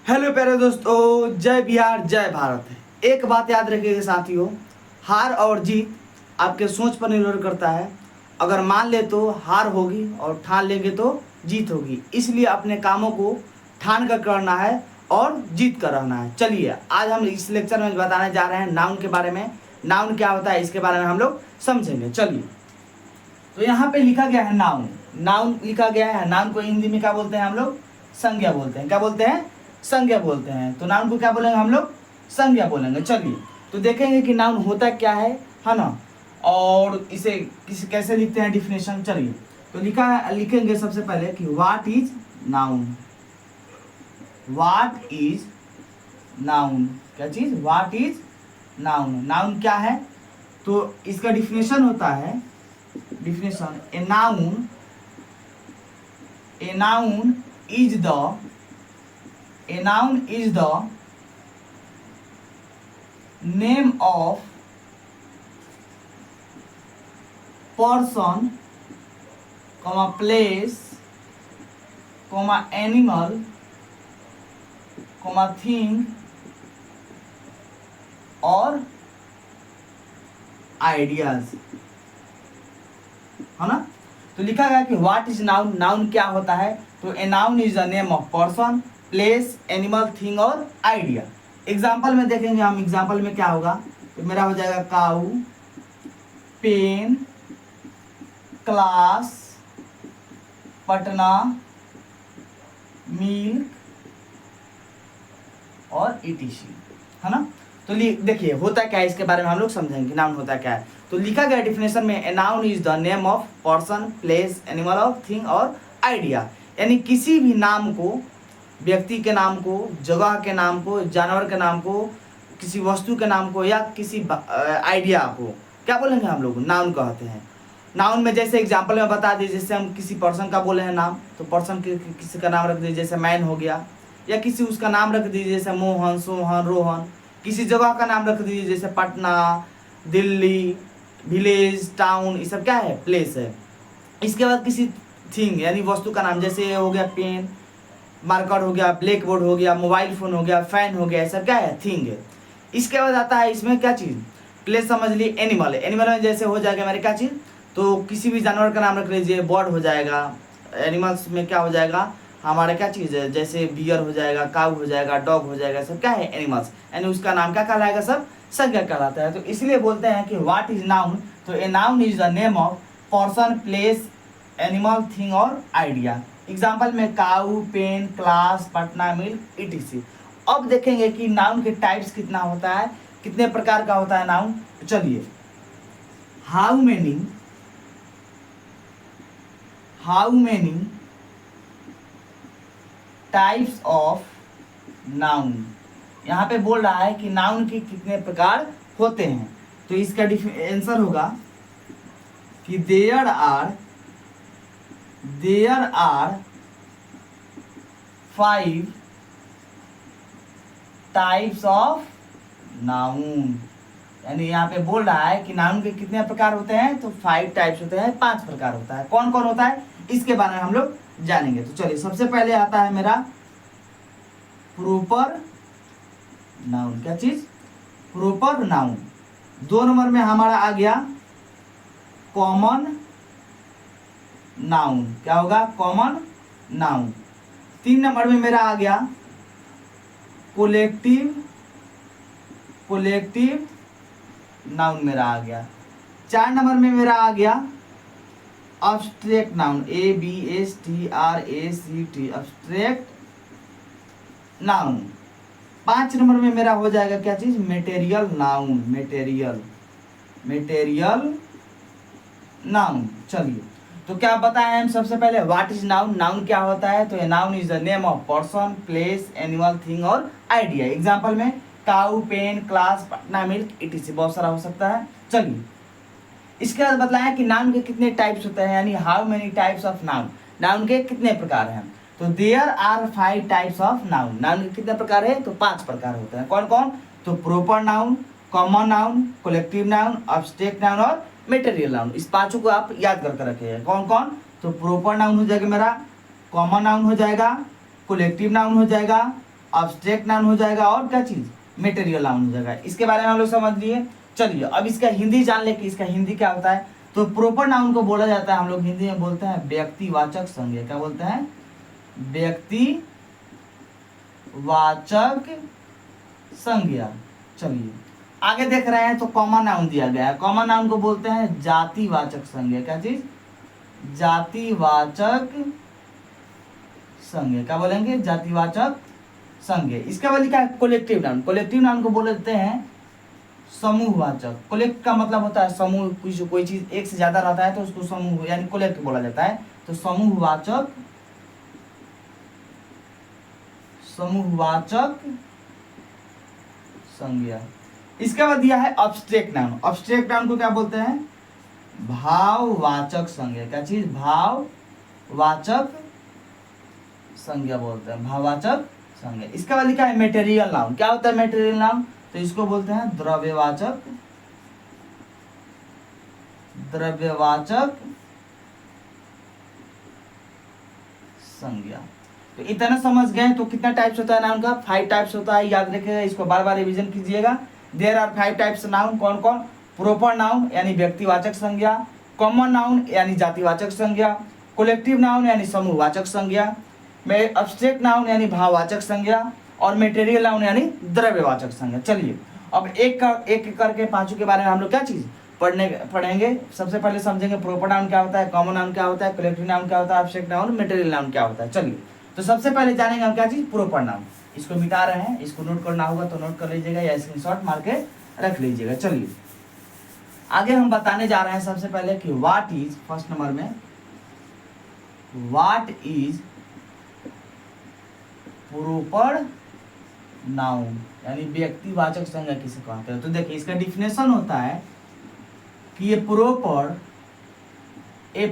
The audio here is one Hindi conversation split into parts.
हेलो प्यारे दोस्तों, जय बिहार जय भारत। एक बात याद रखिएगा साथियों, हार और जीत आपके सोच पर निर्भर करता है। अगर मान ले तो हार होगी और ठान लेंगे तो जीत होगी। इसलिए अपने कामों को ठान कर करना है और जीत कर रहना है। चलिए आज हम इस लेक्चर में बताने जा रहे हैं नाउन के बारे में। नाउन क्या होता है इसके बारे में हम लोग समझेंगे। चलिए, तो यहाँ पे लिखा गया है नाउन। नाउन लिखा गया है। नाउन को हिंदी में क्या बोलते हैं हम लोग? संज्ञा बोलते हैं। क्या बोलते हैं? संज्ञा बोलते हैं। तो नाउन को क्या बोलेंगे हम लोग? संज्ञा बोलेंगे। चलिए तो देखेंगे कि नाउन होता क्या है ना, और इसे कैसे लिखते हैं डिफिनेशन। चलिए तो लिखेंगे सबसे पहले कि what is noun. What is noun, क्या चीज? What is noun. नाउन क्या है? तो इसका डिफिनेशन होता है, definition a noun is the name of person, place, animal, thing और आइडियाज, है ना। तो लिखा गया कि व्हाट इज नाउन। नाउन क्या होता है? तो a noun is the name of person, place, animal, thing और आइडिया। एग्जाम्पल में देखेंगे हम। एग्जाम्पल में क्या होगा? तो मेरा हो जाएगा काऊ, पेन, क्लास, पटना, मिल्क और ईटीसी, है ना। तो देखिए होता क्या है इसके बारे में हम लोग समझेंगे। नाउन होता क्या है? तो लिखा गया डिफिनेशन में, ए noun is the name of person, place, animal और थिंग और आइडिया। यानी किसी भी नाम को, व्यक्ति के नाम को, जगह के नाम को, जानवर के नाम को, किसी वस्तु के नाम को या किसी आइडिया को क्या बोलेंगे हम लोग? नाउन कहते हैं। नाउन में जैसे एग्जाम्पल में बता दीजिए, जैसे हम किसी पर्सन का बोले हैं नाम, तो पर्सन किसी का नाम रख दीजिए, जैसे मैन हो गया, या किसी उसका नाम रख दीजिए जैसे मोहन, सोहन, रोहन। किसी जगह का नाम रख दीजिए जैसे पटना, दिल्ली, विलेज, टाउन, ये सब क्या है? प्लेस है। इसके बाद किसी थिंग यानी वस्तु का नाम, जैसे हो गया पेन, मार्कर हो गया, ब्लैक बोर्ड हो गया, मोबाइल फोन हो गया, फैन हो गया, ये सब क्या है? थिंग है। इसके बाद आता है इसमें क्या चीज़? प्लेस समझ ली, एनिमल है। एनिमल में जैसे हो जाएगा मेरे क्या चीज़? तो किसी भी जानवर का नाम रख लीजिए, बर्ड हो जाएगा। एनिमल्स में क्या हो जाएगा हमारा? क्या चीज़ है? जैसे बियर हो जाएगा, काऊ हो जाएगा, डॉग हो जाएगा, सब क्या है? एनिमल्स। यानी उसका नाम क्या कहलाएगा? सब संज्ञा कहलाता है। तो इसलिए बोलते हैं कि व्हाट इज नाउन। तो a noun is the name of person, place, animal, thing और आइडिया। एग्जाम्पल में cow, pen, class, Patna, milk, ETC. अब देखेंगे कि नाउन के टाइप्स कितना होता है, कितने प्रकार का होता है नाउन। चलिए, how many types of noun. यहाँ पे बोल रहा है कि नाउन के कितने प्रकार होते हैं। तो इसका आंसर होगा कि there are 5 types of noun. यानी यहाँ पे बोल रहा है कि नाउन के कितने प्रकार होते हैं? तो 5 टाइप्स होते हैं, 5 प्रकार होता है। कौन कौन होता है इसके बारे में हम लोग जानेंगे। तो चलिए, सबसे पहले आता है मेरा प्रॉपर नाउन। क्या चीज? Proper noun. 2 नंबर में हमारा आ गया कॉमन नाउन। क्या होगा? Common noun. 3 नंबर में मेरा आ गया कोलेक्टिव नाउन मेरा आ गया। 4 नंबर में मेरा आ गया abstract noun, ABSTRACT, abstract noun. 5 number में मेरा हो जाएगा क्या चीज? Material noun, material noun. चलिए, तो क्या बताएं हम सबसे पहले? What is noun. नाउन क्या होता है? तो noun is the name of person, place, animal, thing और आइडिया। एग्जाम्पल में cow, pen, class, Patna, milk, ETC, बहुत सारा हो सकता है। चलिए, इसके बाद बताया कि नाउन के कितने टाइप्स होते हैं, यानी how many types of noun. Noun के कितने प्रकार हैं? तो there are 5 types of noun. Noun के कितने प्रकार है? तो 5 प्रकार होते हैं। कौन कौन? तो proper noun, common noun, collective noun, abstract noun और मटेरियल नाउन। इस पांचों को आप याद करके रखिए। कौन कौन? तो प्रॉपर नाउन हो जाएगा मेरा, कॉमन नाउन हो जाएगा, कलेक्टिव नाउन हो जाएगा, ऑब्स्ट्रैक्ट नाउन हो जाएगा और क्या चीज, मेटेरियल नाउन हो जाएगा। इसके बारे में हम लोग समझ लिए। चलिए अब इसका हिंदी जान ले कि इसका हिंदी क्या होता है। तो प्रॉपर नाउन को बोला जाता है, हम लोग हिंदी में बोलते हैं व्यक्तिवाचक संज्ञा। क्या बोलते हैं, व्यक्तिवाचक संज्ञा। चलिए आगे देख रहे हैं तो कॉमन नाउन दिया गया है, कॉमन नाउन को बोलते हैं जातिवाचक संज्ञा। क्या चीज, जातिवाचक संज्ञा। क्या बोलेंगे, जातिवाचक संज्ञा। इसका वाली क्या है, कोलेक्टिव नाउन। कोलेक्टिव नाउन को बोलते हैं समूहवाचक। कोलेक्ट का मतलब होता है समूह, कोई चीज एक से ज्यादा रहता है तो उसको समूह यानी कोलेक्ट बोला जाता है। तो समूहवाचक, समूहवाचक संज्ञा। इसके बाद दिया है ऑब्स्ट्रैक्ट नाउन। ऑब्स्ट्रैक्ट नाउन को क्या बोलते हैं, भाववाचक संज्ञा। क्या चीज, भाववाचक संज्ञा बोलते हैं, भाववाचक संज्ञा। इसका वाली क्या है, मेटेरियल नाउन। क्या होता है मेटेरियल नाउन, तो इसको बोलते हैं द्रव्यवाचक, द्रव्यवाचक संज्ञा। तो इतना समझ गए। तो कितना टाइप्स होता है नाउन का, 5 टाइप्स होता है, याद रखिएगा, इसको बार बार रिवीजन कीजिएगा। There are 5 types noun. कौन कौन, प्रॉपर नाउन यानी व्यक्तिवाचक संज्ञा, कॉमन नाउन यानी जातिवाचक संज्ञा, कोलेक्टिव नाउन यानी समूहवाचक संज्ञा, अब्स्ट्रैक्ट नाउन यानी भाववाचक संज्ञा, और मेटेरियल नाउन यानी द्रव्यवाचक संज्ञा। चलिए अब एक करके पांचों के बारे में हम लोग क्या चीज पढ़ेंगे। सबसे पहले समझेंगे प्रॉपर नाउन क्या होता है, कॉमन नाउन क्या होता है, कलेक्टिव नाउन क्या होता है, एब्स्ट्रैक्ट नाउन, मटेरियल नाउन क्या होता है। चलिए तो सबसे पहले जानेंगे हम क्या चीज, प्रॉपर नाउन। इसको मिटा रहे हैं, इसको नोट करना होगा तो नोट कर लीजिएगा या स्क्रीनशॉट मार के रख लीजिएगा। चलिए आगे हम बताने जा रहे हैं सबसे पहले कि व्हाट इज, फर्स्ट नंबर में व्हाट इज प्रॉपर नाउन यानी व्यक्तिवाचक संज्ञा किसे कहते हैं। तो देखिए इसका डिफिनेशन होता है कि a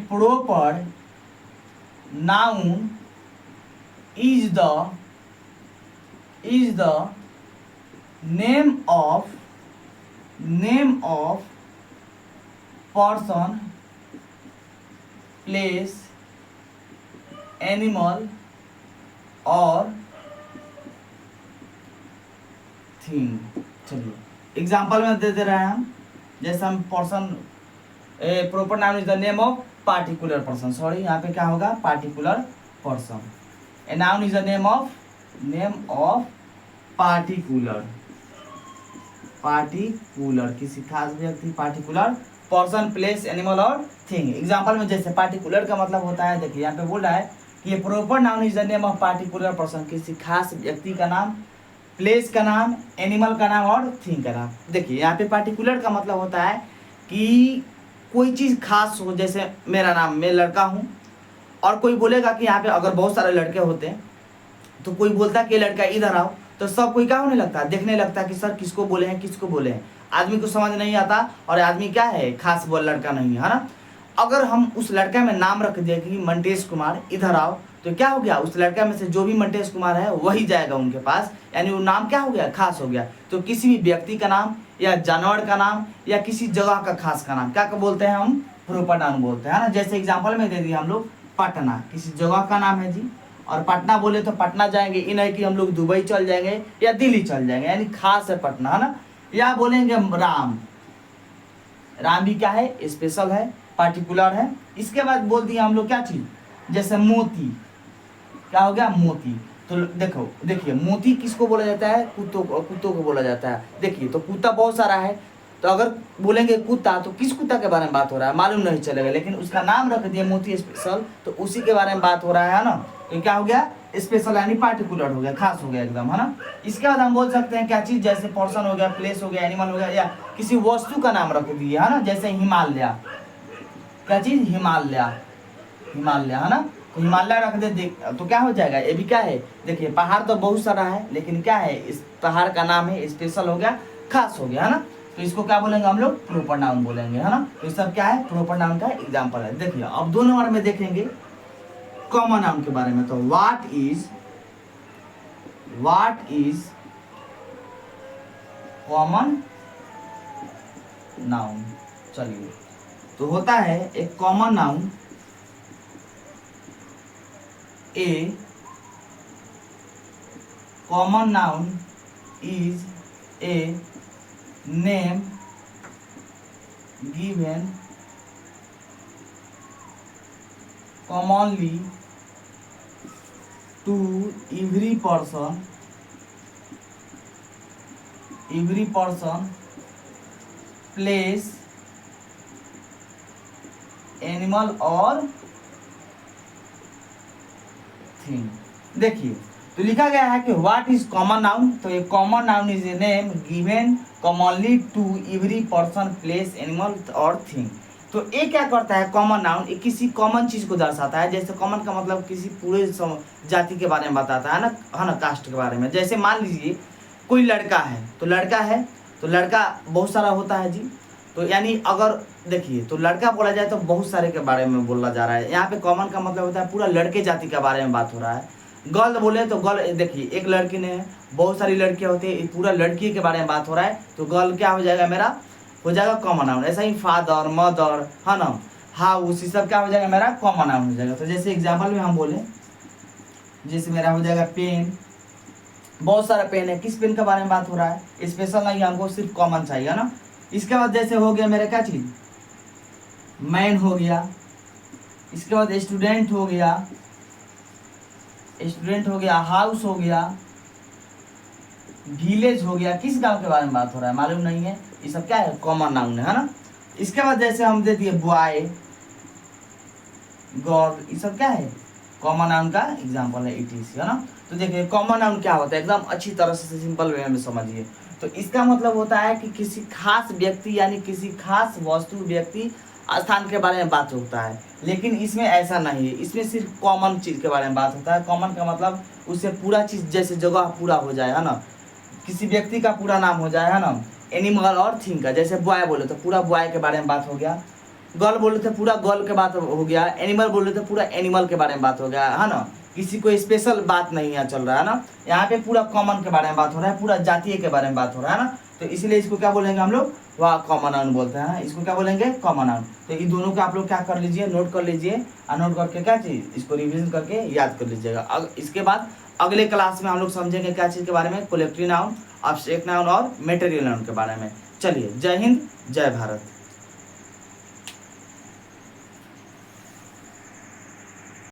proper noun is the name of person, place, animal or thing। चलिए एग्जाम्पल में दे रहे हैं हम, जैसे हम person, proper noun is the name of particular person. Sorry यहाँ पे क्या होगा, particular person. A noun is the name of particular किसी खास व्यक्ति, पार्टिकुलर पर्सन, प्लेस, एनिमल और थिंग। एग्जांपल में जैसे पार्टिकुलर का मतलब होता है, देखिए यहाँ पे बोल रहा है कि ये proper noun is the name of particular person, किसी खास व्यक्ति का नाम, प्लेस का नाम, एनिमल का नाम और थिंग का नाम। देखिए यहाँ पे पार्टिकुलर का मतलब होता है कि कोई चीज़ खास हो, जैसे मेरा नाम, मैं लड़का हूँ और कोई बोलेगा कि यहाँ पे अगर बहुत सारे लड़के होते हैं तो कोई बोलता है कि लड़का इधर आओ, तो सब कोई क्या होने लगता है, देखने लगता है कि सर किसको बोले हैं, किसको बोले हैं। आदमी को समझ नहीं आता और आदमी क्या है, खास बोल लड़का नहीं है ना। अगर हम उस लड़के में नाम रख दें कि मंटेश कुमार इधर आओ, तो क्या हो गया, उस लड़के में से जो भी मंटेश कुमार है वही जाएगा उनके पास, यानी वो नाम क्या हो गया, खास हो गया। तो किसी भी व्यक्ति का नाम या जानवर का नाम या किसी जगह का खास का नाम क्या बोलते हैं, हम प्रॉपर नाउन बोलते हैं ना। जैसे एग्जाम्पल में दे दिए हम लोग पटना, किसी जगह का नाम है जी, और पटना बोले तो पटना जाएंगे, ये नहीं कि हम लोग दुबई चल जाएंगे या दिल्ली चल जाएंगे, यानी खास है पटना, है ना। या बोलेंगे राम, राम भी क्या है, स्पेशल है, पार्टिकुलर है। इसके बाद बोल दिया हम लोग क्या चीज, जैसे मोती, क्या हो गया, मोती। तो देखो देखिए मोती किसको बोला जाता है, कुत्तों को बोला जाता है। देखिए तो कुत्ता बहुत सारा है, तो अगर बोलेंगे कुत्ता तो किस कुत्ता के बारे में बात हो रहा है मालूम नहीं चलेगा, लेकिन उसका नाम रख दिया मोती स्पेशल, तो उसी के बारे में बात हो रहा है ना। तो क्या हो गया, स्पेशल यानी पार्टिकुलर हो गया, खास हो गया एकदम, है ना। इसके बाद हम बोल सकते हैं क्या चीज, जैसे पर्सन हो गया, प्लेस हो गया, एनिमल हो गया, या किसी वस्तु का नाम रख दिए, है ना। जैसे हिमालय, क्या चीज, हिमालय, है ना। तो हिमालय रख दे तो क्या हो जाएगा, ये भी क्या है, देखिए पहाड़ तो बहुत सारा है, लेकिन क्या है, इस पहाड़ का नाम है, स्पेशल हो गया, खास हो गया, है ना। तो इसको क्या बोलेंगे हम लोग, प्रॉपर नाउन बोलेंगे, है ना। तो ये सब क्या है, प्रॉपर नाउन का एग्जांपल है। देखिए अब 2 नंबर में देखेंगे कॉमन नाउन के बारे में। तो व्हाट इज कॉमन नाउन। चलिए तो होता है एक common noun, A common noun is a name given commonly to every person place animal और थिंग। देखिए तो लिखा गया है कि व्हाट इज कॉमन नाउन, तो ये common noun is a name given commonly to every person place animal और थिंग। तो ये क्या करता है कॉमन नाउन, ये किसी कॉमन चीज को दर्शाता है। जैसे कॉमन का मतलब किसी पूरे जाति के बारे में बताता है ना, कास्ट के बारे में। जैसे मान लीजिए कोई लड़का है तो लड़का बहुत सारा होता है जी। तो यानी अगर देखिए तो लड़का बोला जाए तो बहुत सारे के बारे में बोला जा रहा है। यहाँ पे कॉमन का मतलब होता है पूरा लड़के जाति के बारे में बात हो रहा है। गर्ल बोले तो गर्ल, देखिए एक लड़की ने बहुत सारी लड़कियां होती है, पूरा लड़की के बारे में बात हो रहा है, तो गर्ल क्या हो जाएगा मेरा, हो जाएगा कॉमन नाउन। ऐसा ही फादर, मदर, है ना, हाउस, ये सब क्या हो जाएगा मेरा कॉमन नाउन हो जाएगा। तो जैसे एग्जाम्पल में हम बोले, जैसे मेरा हो जाएगा पेन, बहुत सारा पेन है, किस पेन के बारे में बात हो रहा है, स्पेशल नहीं, हमको सिर्फ कॉमन चाहिए ना। इसके बाद जैसे हो गया मेरा क्या चीज, मैन हो गया, इसके बाद स्टूडेंट हो गया, हाउस हो गया, विलेज हो गया, किस गांव के बारे में बात हो रहा है मालूम नहीं है, ये सब क्या है कॉमन नाउन है ना। इसके बाद जैसे हम दे दिए बॉय, गर्ल, ये सब क्या है कॉमन नाउन का एग्जांपल है, इट इज, है ना। तो देखिए कॉमन नाउन क्या होता है, एकदम अच्छी तरह से सिंपल वे में समझिए। तो इसका मतलब होता है कि किसी खास व्यक्ति यानी किसी खास वस्तु, व्यक्ति, स्थान के बारे में बात होता है। लेकिन इसमें ऐसा नहीं है, इसमें सिर्फ कॉमन चीज के बारे में बात होता है। कॉमन का मतलब उससे पूरा चीज, जैसे जगह पूरा हो जाए, है ना, किसी व्यक्ति का पूरा नाम हो जाए, है ना, एनिमल और थिंग का। जैसे बॉय बोले तो पूरा बॉय के बारे में बात हो गया, गर्ल बोले तो पूरा गर्ल के बात हो गया, एनिमल बोले तो पूरा एनिमल के बारे में बात हो गया, है ना। किसी को स्पेशल बात नहीं है चल रहा है ना, यहाँ पे पूरा कॉमन के बारे में बात हो रहा है, पूरा जातीय के बारे में बात हो रहा है ना। तो इसीलिए इसको क्या बोलेंगे हम लोग, वह कॉमन नाउन बोलते हैं, इसको क्या बोलेंगे कॉमन नाउन। तो इन दोनों का आप लोग क्या कर लीजिए, नोट कर लीजिए, और नोट करके क्या चीज इसको रिविजन करके याद कर लीजिएगा। इसके बाद अगले क्लास में हम लोग समझेंगे क्या चीज़ के बारे में, कोलेक्टिव नाउन, एब्स्ट्रैक्ट नाउन और मटेरियल नाउन के बारे में। चलिए, जय हिंद, जय भारत।